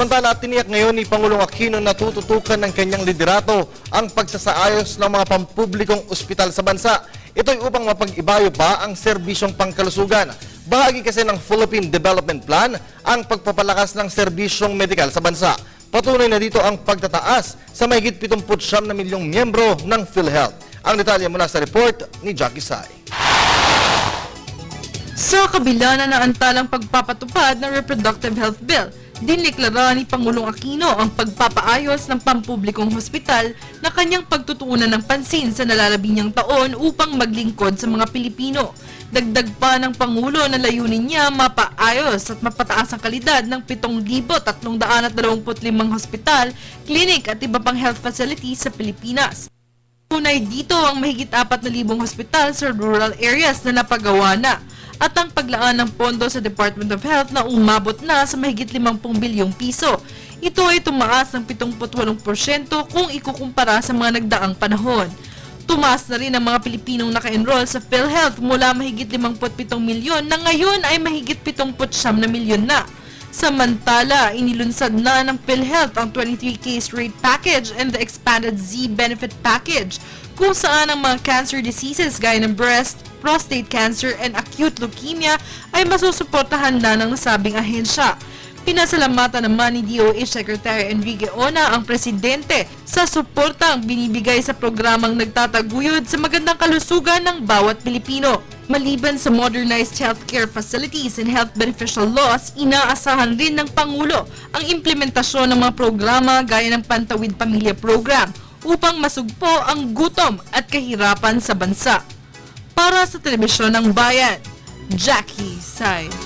Samantala, tiniyak ngayon ni Pangulong Aquino na tututukan ng kanyang liderato ang pagsasaayos ng mga pampublikong ospital sa bansa. Ito'y upang mapag-ibayo pa ang serbisyong pangkalusugan. Bahagi kasi ng Philippine Development Plan ang pagpapalakas ng serbisyong medikal sa bansa. Patuloy na dito ang pagtataas sa mahigit 79 na milyong miyembro ng PhilHealth. Ang detalye mula sa report ni Jackie Sai. Sa kabila na naantalang pagpapatupad ng Reproductive Health Bill, diniklara ni Pangulong Aquino ang pagpapaayos ng pampublikong hospital na kanyang pagtutuunan ng pansin sa nalalabing niyang taon upang maglingkod sa mga Pilipino. Dagdag pa ng Pangulo na layunin niya mapaayos at mapataas ang kalidad ng 7,325 hospital, klinik at iba pang health facilities sa Pilipinas. Tunay dito ang mahigit 4,000 hospital sa rural areas na napagawa na at ang paglaan ng pondo sa Department of Health na umabot na sa mahigit 50 bilyong piso. Ito ay tumaas ng 78% kung ikukumpara sa mga nagdaang panahon. Tumaas na rin ang mga Pilipinong naka-enroll sa PhilHealth mula mahigit 57 milyon na ngayon ay mahigit 79 na milyon na. Samantala, inilunsad na ng PhilHealth ang 23 case rate package and the expanded Z benefit package kung saan ang mga cancer diseases gaya ng breast, prostate cancer and acute leukemia ay masusuportahan na ng nasabing ahensya. Pinasalamatan naman ni DOH Secretary Enrique Ona ang presidente sa suportang binibigay sa programang nagtataguyod sa magandang kalusugan ng bawat Pilipino. Maliban sa modernized healthcare facilities and health beneficial laws, inaasahan rin ng Pangulo ang implementasyon ng mga programa gaya ng Pantawid Pamilya Program upang masugpo ang gutom at kahirapan sa bansa. Para sa Telebisyon ng Bayan, Jackie Sai.